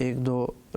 1-2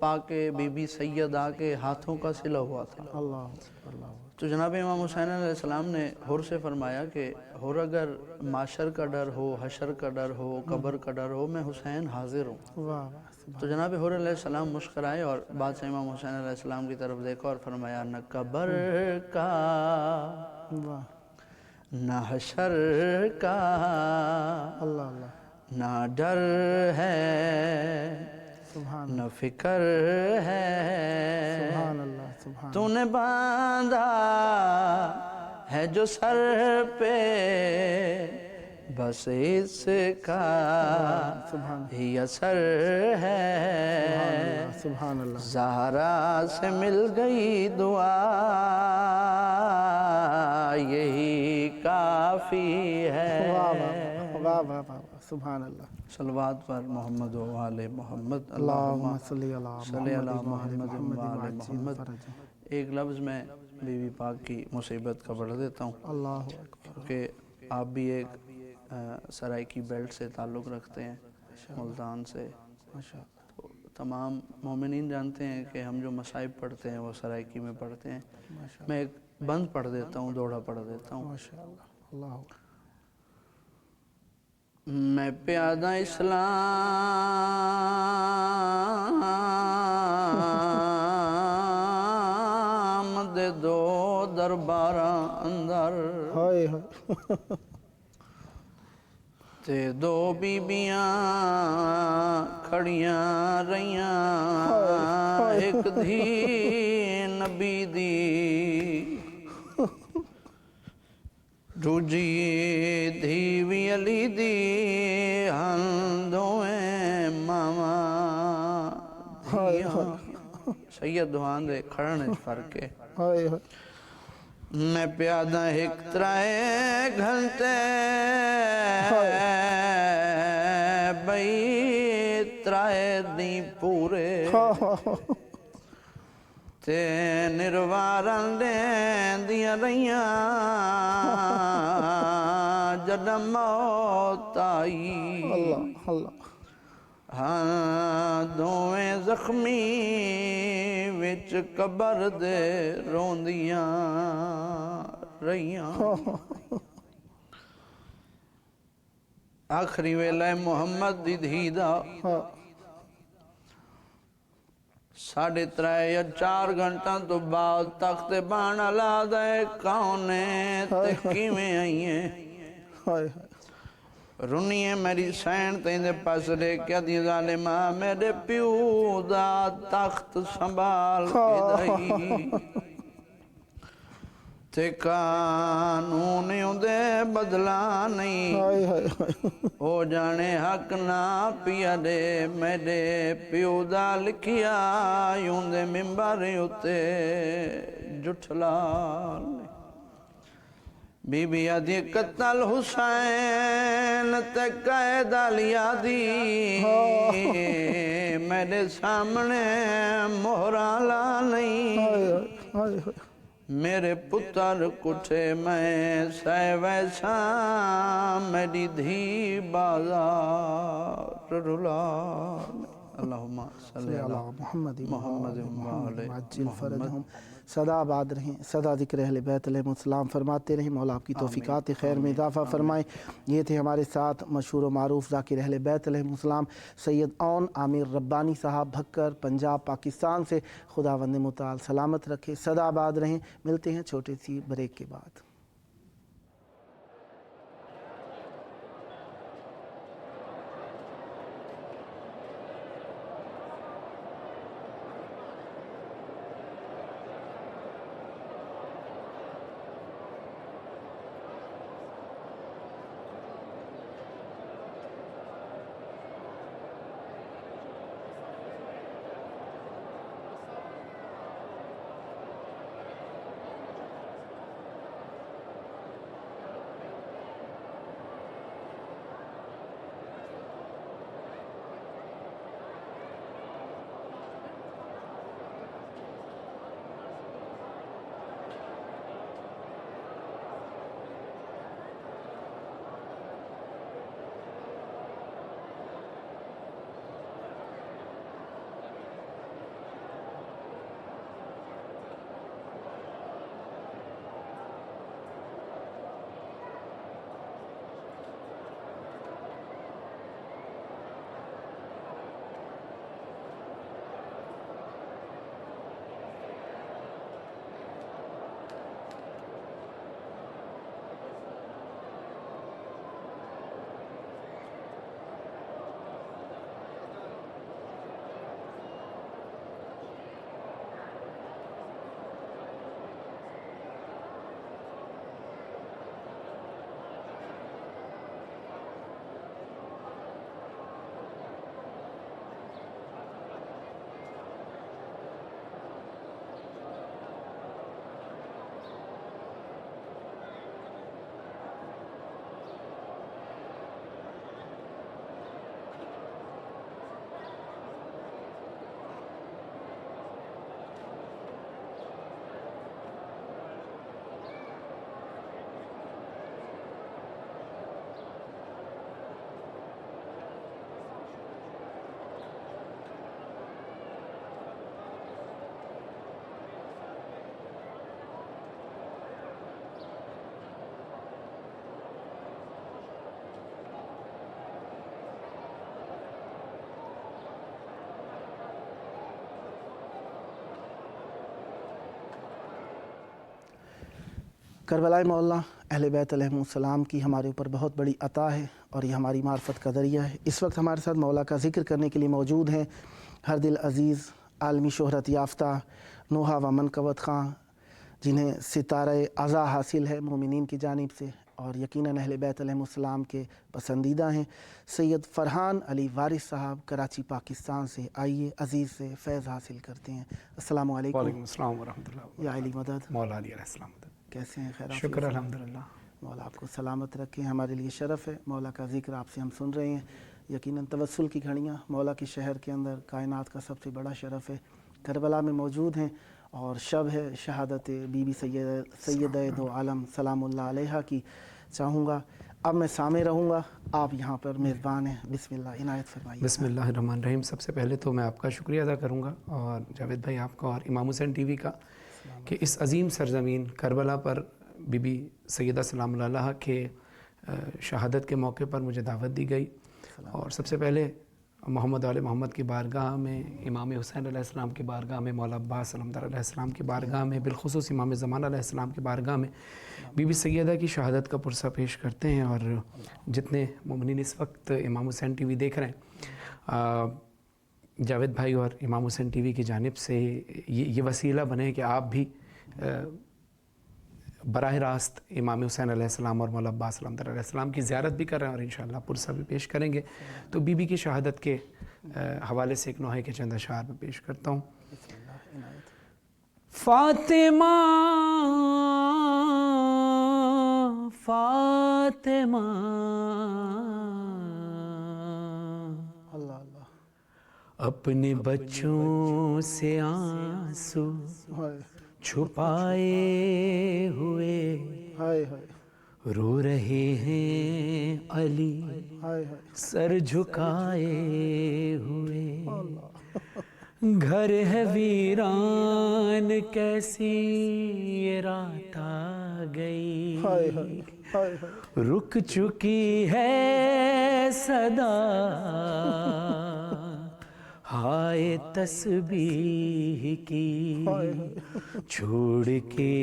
پاکے be be سیدہ کے ہاتھوں کا سلا ہوا تھا۔ اللہ تو جناب امام حسین علیہ السلام نے حر سے فرمایا کہ حر اگر معاشر کا ڈر ہو، حشر کا ڈر ہو، قبر کا ڈر ہو، میں حسین حاضر ہوں۔ واہ واہ تو جناب حر علیہ السلام مسکرائے اور بعد سے امام حسین علیہ السلام کی طرف دیکھا اور فرمایا نہ قبر کا واہ نہ حشر کا اللہ نہ ڈر ہے سبحان نہ فکر ہے، سبحان اللہ سبحان تو نے باندھا ہے جو سر پہ بس اس کا سبحان ہی اثر ہے، سبحان اللہ زہرا سے مل گئی دعا یہی کافی ہے۔ واہ واہ واہ واہ واہ سبحان اللہ صلوات پر محمد و آل محمد، اللہم صلی علی صلی علی محمد محمد و آل وعجل محمد۔ فرجہ۔ ایک لفظ میں بی بی پاک کی مصیبت کا پڑھ دیتا ہوں، اللہ اکبر کیونکہ آپ بھی ایک سرائیکی بیلٹ سے تعلق رکھتے ہیں، ملتان سے۔ ماشاء اللہ تو تمام مومنین جانتے ہیں کہ ہم جو مصائب پڑھتے ہیں وہ سرائیکی میں پڑھتے ہیں۔ ماشاء میں ایک بند پڑھ دیتا ہوں، دوڑا پڑھ دیتا ہوں۔ ماشاء اللہ اللہ میں پیادہ اسلام دے دو درباراں اندر ہائے ہائے تے دو بیبیاں کھڑیاں رہیاں، ایک دھی نبی دی دوجی دھی وی علی دی، ہن دوئیں ماما دھیاں۔ سید دعان دے کھڑنے فرق ہے۔ ہائے ہائے میں پیادہ ایک ترائے گھنٹے بئی ترائے دیں پورے تے نروارن دیں دیا رہیاں جد موت آئی، اللہ اللہ ہاں دویں زخمی وچ قبر دے روندیاں رہیاں۔ آخری ویلہ محمد دی دھی دا 3.5 یا 4 گھنٹاں تو بعد تخت بانا لا دے کاؤنے تے کیویں آئیے، ہائے ہائے رنیے میری سین تیندے پاس رے کیا دی ظالمہ میرے پیو دا تخت سنبھال کے دائی، تے قانون دے بدلا نہیں، ہائے ہائے او جانے حق نہ پیا دے میرے پیو دا لکھیا یوں دے ممبر اتے جٹھلا بی بی آدھی قتل حسین تے قید لیا دی، میرے سامنے مہرہ لا نہیں، ہائے میرے پتر کٹھے میں سہ ویسا میری دھی بازار رلا۔ اللہم صلی علی اللہ محمد محمد محمد وعلی وعجل محمد۔ فرجہم۔ سدا آباد رہیں، سدا ذکر اہل بیت علیہ السلام فرماتے رہیں، مولا آپ کی توفیقات خیر میں اضافہ فرمائیں۔ یہ تھے ہمارے ساتھ مشہور و معروف ذاکر اہل بیت علیہ السلام سید اون عامر ربانی صاحب بھکر، پنجاب پاکستان سے۔ خداوند متعال سلامت رکھے، سدا آباد رہیں۔ ملتے ہیں چھوٹے سی بریک کے بعد۔ کربلائے مولا اہل بیت علیہم السلام کی ہمارے اوپر بہت بڑی عطا ہے اور یہ ہماری معرفت کا ذریعہ ہے۔ اس وقت ہمارے ساتھ مولا کا ذکر کرنے کے لیے موجود ہیں ہر دل عزیز عالمی شہرت یافتہ نوحہ و منقبت خاں، جنہیں ستارہ عزا حاصل ہے مومنین کی جانب سے اور یقیناً اہل بیت علیہم السلام کے پسندیدہ ہیں۔ سید فرحان علی وارث صاحب کراچی پاکستان سے، آئیے عزیز سے فیض حاصل کرتے ہیں۔ السلام علیکم۔ وعلیکم السلام ورحمۃ اللہ۔ یا علی مدد، مولا علی علیہ السلام مدد۔ کیسے ہیں؟ خیر؟ شکر الحمدللہ۔ مولا آپ کو سلامت رکھیں، ہمارے لیے شرف ہے مولا کا ذکر آپ سے ہم سن رہے ہیں۔ یقیناً توسل کی گھڑیاں مولا کے شہر کے اندر کائنات کا سب سے بڑا شرف ہے۔ کربلا میں موجود ہیں اور شب ہے شہادت بی بی سیدہ دو عالم سلام اللہ علیہا کی۔ چاہوں گا اب میں سامع رہوں گا، آپ یہاں پر میزبان ہیں، بسم اللہ عنایت فرمائیے۔ بسم اللہ الرحمن الرحیم۔ سب سے پہلے تو میں آپ کا شکریہ ادا کروں گا اور جاوید بھائی آپ کا اور امام حسین ٹی وی کا کہ اس عظیم سرزمین کربلا پر بی بی سیدہ سلام اللہ علیہا کے شہادت کے موقع پر مجھے دعوت دی گئی، اور سب سے پہلے محمد علیہ محمد کی بارگاہ میں، امام حسین علیہ السلام کی بارگاہ میں، مولا عباس سلام علیہ السلام کی بارگاہ میں، بالخصوص امام زمان علیہ السلام کی بارگاہ میں بی بی سیدہ کی شہادت کا پرسہ پیش کرتے ہیں۔ اور جتنے مومنین اس وقت امام حسین ٹی وی دیکھ رہے ہیں، جاوید بھائی اور امام حسین ٹی وی کی جانب سے یہ وسیلہ بنے کہ آپ بھی براہ راست امام حسین علیہ السلام اور مولا عباس سلام علیہ السلام کی زیارت بھی کر رہے ہیں اور انشاءاللہ پرسہ بھی پیش کریں گے۔ تو بی بی کی شہادت کے حوالے سے ایک نوحے کے چند اشعار میں پیش کرتا ہوں۔ فاطمہ فاطمہ اللہ اللہ، اپنے بچوں سے آنسو چھپائے ہوئے ہائے ہائے رو رہے ہیں علی ہائے ہائے، سر جھکائے ہوئے، گھر ہے ویران کیسی یہ رات آ گئی، ہائے ہائے ہائے ہائے، رک چکی ہے صدا ہائے تسبیح کی، چھوڑ کے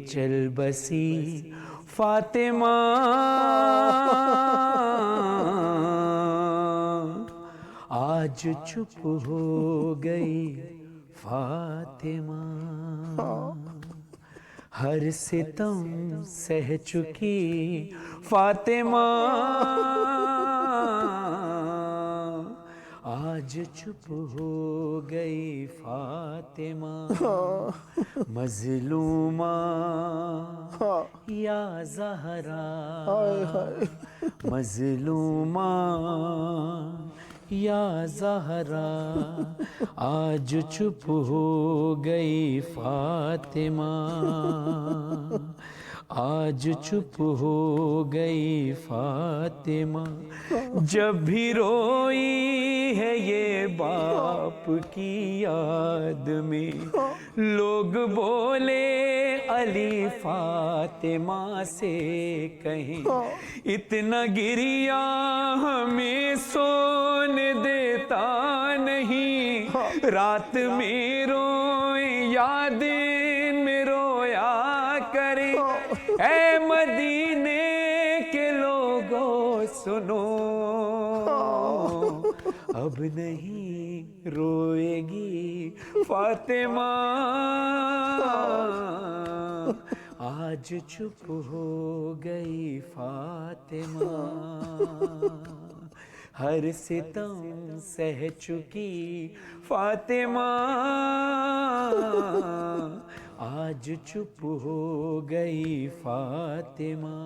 چل بسی فاطمہ آج چپ ہو گئی فاطمہ، ہر ستم سہ چکی فاطمہ آج چپ ہو گئی فاطمہ، مظلومہ یا زہرا، مظلومہ یا زہرا آج چپ ہو گئی فاطمہ، آج چپ ہو گئی فاطمہ، جب بھی روئی ہے یہ باپ کی یاد میں، لوگ بولے علی فاطمہ سے کہیں، اتنا گریا ہمیں سونے دیتا نہیں، رات میں روئے یا دن میں رویا کرے، اے مدینے کے لوگوں سنو، اب نہیں روئے گی فاطمہ، آج چپ ہو گئی فاطمہ، ہر ستم سہ چکی فاطمہ، آج چپ ہو گئی فاطمہ،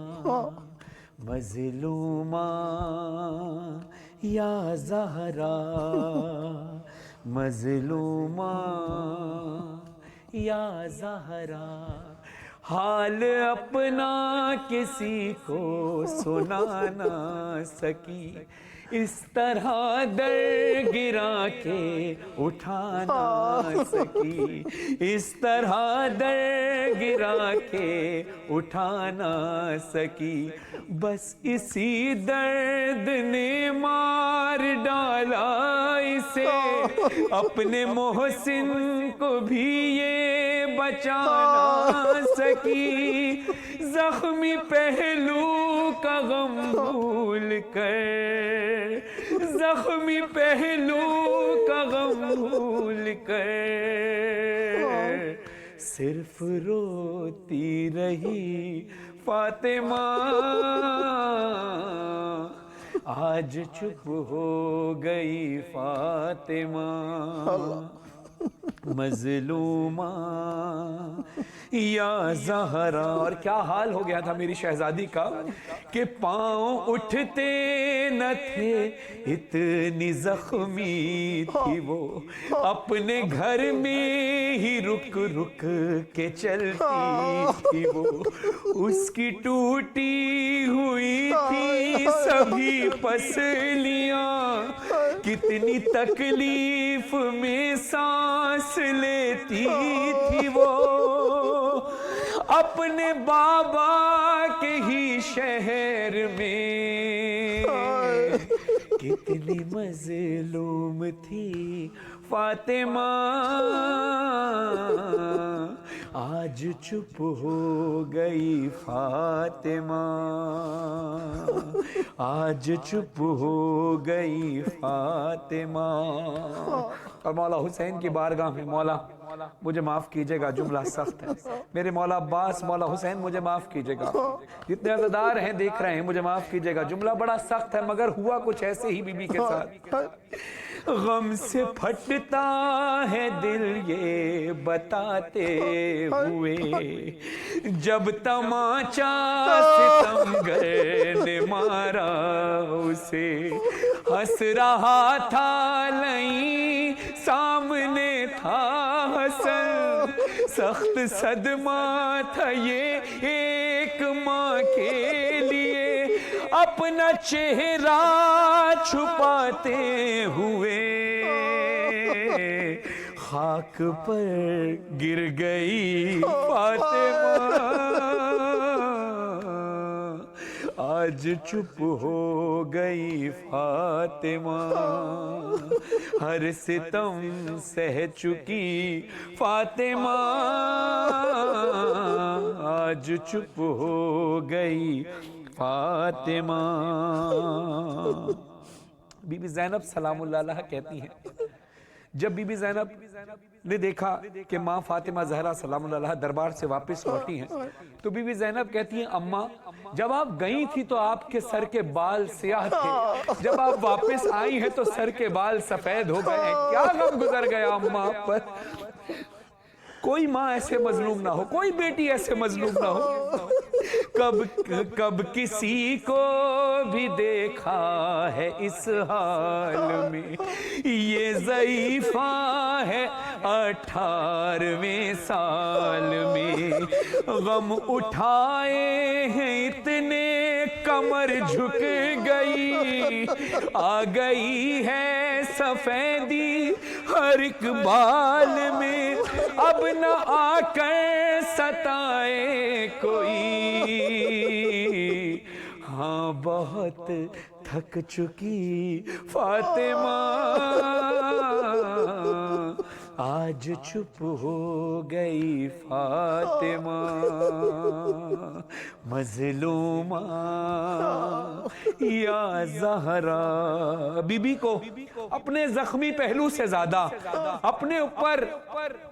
مظلومہ یا زہرا، مظلومہ یا زہرا، حال اپنا کسی کو سنا نہ سکی، اس طرح در گرا کے اٹھا نہ سکی، اس طرح در گرا کے اٹھا نہ سکی، بس اسی درد نے مار ڈالا اسے، اپنے محسن کو بھی یہ بچا نہ سکی، زخمی پہلو کا غم بھول کر، زخمی پہلو کا غم بھول کر صرف روتی رہی فاطمہ، آج چپ ہو گئی فاطمہ مظلومہ یا زہرا۔ اور کیا حال ہو گیا تھا میری شہزادی کا کہ پاؤں اٹھتے نہ تھے، اتنی زخمی تھی وہ، اپنے گھر میں ہی رک رک کے چلتی تھی وہ، اس کی ٹوٹی ہوئی تھی سبھی پسلیاں، کتنی تکلیف میں سانس لیتی تھی وہ، اپنے بابا کے ہی شہر میں کتنی مظلوم تھی فاطمہ، آج چپ ہو گئی فاطمہ، آج چپ ہو گئی فاطمہ۔ اور مولا حسین کی بارگاہ میں، مولا مجھے معاف کیجئے گا جملہ سخت ہے، میرے مولا عباس، مولا حسین مجھے معاف کیجئے گا، جتنے عزادار ہیں دیکھ رہے ہیں مجھے معاف کیجئے گا، جملہ بڑا سخت ہے مگر ہوا کچھ ایسے ہی بی بی کے ساتھ۔ غم سے پھٹتا ہے دل یہ بتاتے ہوئے، جب تماچا ستمگر نے مارا اسے، ہنس رہا تھا لئیں سامنے تھا حسن، سخت صدمہ تھا یہ ایک ماں کے لیے، اپنا چہرہ چھپاتے ہوئے خاک پر گر گئی فاطمہ، آج چپ ہو گئی فاطمہ، ہر ستم سہ چکی فاطمہ، آج چپ ہو گئی فاطمہ۔ بی بی زینب سلام اللہ علیہا کہتی ہیں، جب بی بی زینب نے دیکھا کہ ماں فاطمہ زہرا سلام اللہ علیہا دربار سے واپس لوٹی ہیں، تو بی بی زینب کہتی ہیں اماں جب آپ گئی تھی تو آپ کے سر کے بال سیاہ تھے، جب آپ واپس آئی ہیں تو سر کے بال سفید ہو گئے ہیں، کیا غم گزر گیا اماں پر؟ کوئی ماں ایسے مظلوم نہ ہو، کوئی بیٹی ایسے مظلوم نہ ہو، کب کسی کو بھی دیکھا ہے اس حال میں، یہ ضعیفہ ہے 18ویں سال میں، غم اٹھائے ہیں اتنے کمر جھک گئی، آ گئی ہے سفیدی ہر ایک بال میں، اب نہ آ کر ستائے کوئی، ہاں بہت تھک چکی فاطمہ، آج چپ ہو گئی فاطمہ مظلومہ یا زہرا۔ بی بی کو اپنے زخمی پہلو سے زیادہ، اپنے اوپر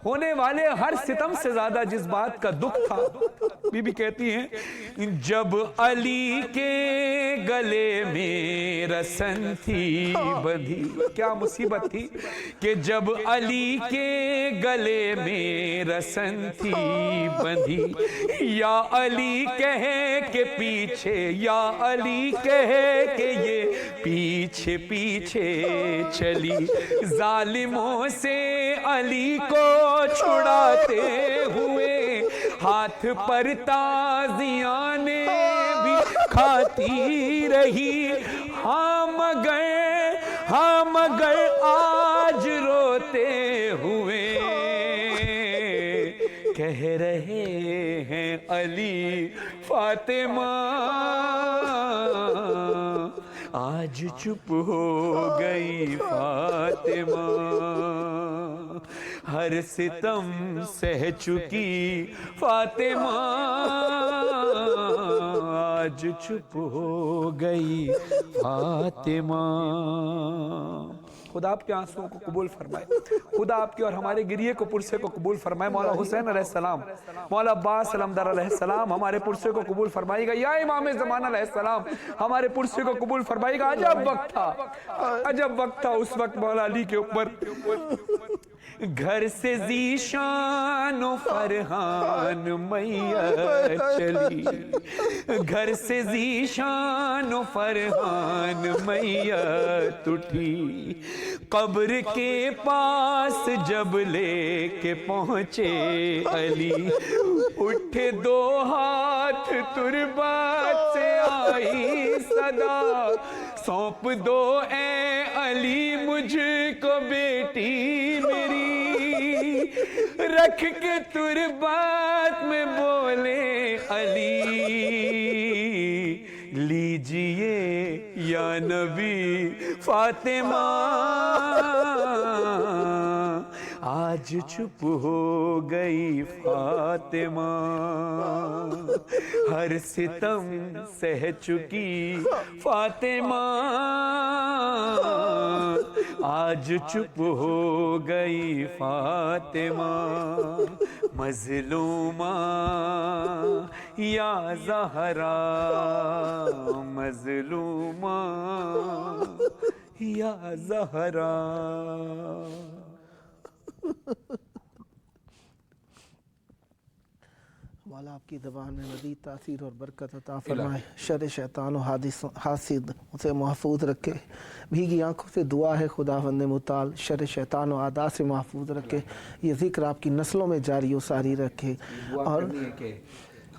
ہونے والے ہر ستم سے زیادہ جس بات کا دکھ تھا، بی بی کہتی ہیں جب علی کے گلے میں رسن تھی بندھی، کیا مصیبت تھی کہ جب علی کے گلے میں رسن تھی بندھی، یا علی کہے کہ پیچھے، یا علی کہے کہ یہ پیچھے پیچھے چلی، ظالموں سے علی کو چھڑاتے ہوئے، ہاتھ پر تازیاں نے بھی کھاتی رہی، ہاں مگر آج روتے ہوئے کہہ رہے ہیں علی فاطمہ، آج چپ ہو گئی فاطمہ، ہر ستم سہ چکی فاطمہ آج چپ ہو گئی فاطمہ. خدا آپ کے آنسوؤں کو قبول فرمائے, خدا آپ کے اور ہمارے گریے کو پرسے کو قبول فرمائے. مولا حسین علیہ السلام, مولا عباس علمدار علیہ السلام ہمارے پرسے کو قبول فرمائے گا. یا امام زمان علیہ السلام ہمارے پرسے کو قبول فرمائے گا. عجب وقت تھا, عجب وقت تھا اس وقت مولا علی کے اوپر. گھر سے ذیشان و فرحان میت چلی, گھر سے ذیشان و فرحان میت اٹھی. قبر کے پاس جب لے کے پہنچے علی, اٹھے دو ہاتھ تربت سے آئی صدا, سونپ دو اے علی مجھ کو بیٹی میری. رکھ کے تربت میں بولے علی, لیجئے یا نبی فاطمہ آج چپ ہو گئی فاطمہ. ہر ستم سہ چکی فاطمہ آج چپ ہو گئی فاطمہ. مظلومہ یا زہرا, مظلومہ یا زہرا. مولا آپ کی زبان میں مزید تاثیر اور برکت عطا فرمائے, شر شیطان و حاسد اسے محفوظ رکھے. بھیگی آنکھوں سے دعا ہے خداوند متعال شر شیطان و اعداء سے محفوظ رکھے. یہ ذکر آپ کی نسلوں میں جاری و ساری رکھے. دعا کرنی ہے کہ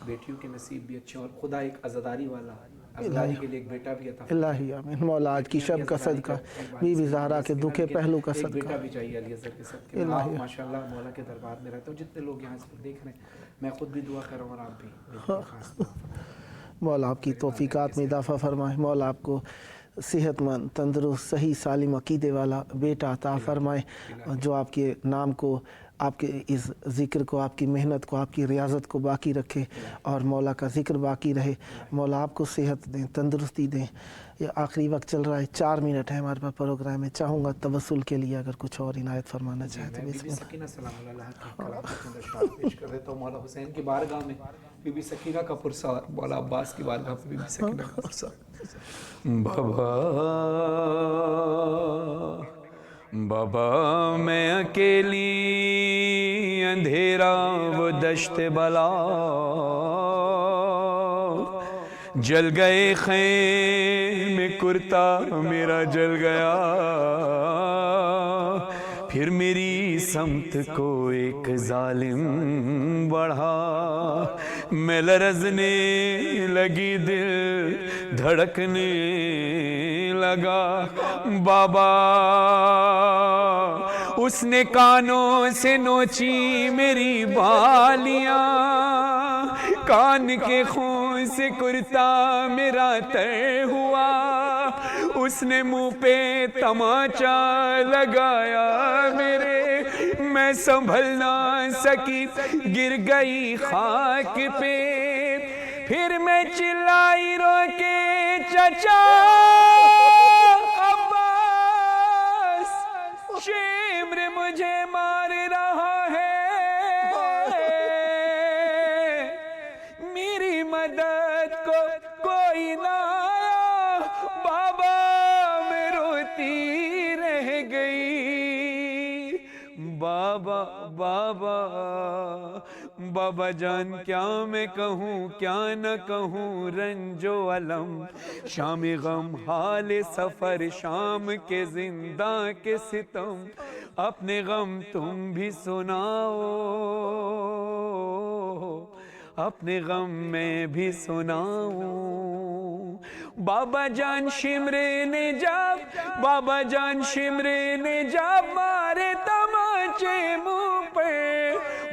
بیٹیوں کے نصیب بھی اچھے, اور خدا ایک عزاداری والا, عزاداری کے لیے ایک بیٹا بھی عطا فرمائے. الہی آمین. مولا آج کی شب کا صدقہ, بی بی زہرا کے دکھے پہلو کا ایک بیٹا صدقہ. بھی چاہیے علی اصغر کے صدقے. آپ ماشاءاللہ مولا کے دربار میں رہتے ہو, جتنے لوگ یہاں سے دیکھ رہے ہیں, میں خود بھی دعا کر رہا ہوں اور آپ بھی خاص دعا فرمائیں. مولا آپ کی توفیقات میں اضافہ فرمائے. مولا آپ کو صحت مند, تندرست, صحیح سالم عقیدے والا بیٹا عطا فرمائے, جو آپ کے نام کو, آپ کے اس ذکر کو, آپ کی محنت کو, آپ کی ریاضت کو باقی رکھے, اور مولا کا ذکر باقی رہے. مولا آپ کو صحت دیں, تندرستی دیں. یہ آخری وقت چل رہا ہے, 4 منٹ ہے ہمارے پاس پروگرام میں. چاہوں گا توسل کے لیے اگر کچھ اور عنایت فرمانا چاہے تو. میں بی بی سکینہ سلام اللہ کی کلام کے اندر اشعار پیش کر دیتا ہوں. مولا حسین کی بارگاہ میں بی بی سکینہ کا پرسہ, اور مولا عباس کی بارگاہ میں بی بی سکینہ کا پرسہ. بابا بابا میں اکیلی اندھیرا وہ دشت بلا, جل گئے خیمے کرتا میرا جل گیا. پھر میری سمت کو ایک ظالم بڑھا, میں لرزنے لگی, دل دھڑکنے لگا. بابا اس نے کانوں سے نوچی میری بالیاں, کان کے خون سے کرتا میرا تر ہوا. اس نے منہ پہ تماچا لگایا میرے, میں سنبھل نہ سکی, گر گئی خاک پہ. پھر میں چلائی رو کے چچا عباس, شمر مجھے مار رہا ہے, میری مدد کو کوئی نہ آیا. بابا میں روتی رہ گئی. بابا بابا بابا جان کیا میں کہوں کیا نہ کہوں, رنج و علم شام غم حال سفر, شام کے زندہ کے ستم, اپنے غم تم بھی سناؤ, اپنے غم میں بھی سناؤں. بابا جان شمرے نے جب, بابا جان شمرے نے جب مارے تماچے منہ پہ,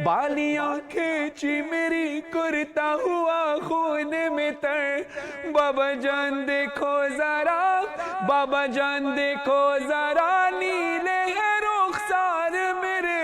بالیاں کھینچی میری کرتا ہوا خون میں تر. بابا جان دیکھو ذرا, بابا جان دیکھو ذرا, نیلے ہے رخسار میرے,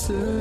Say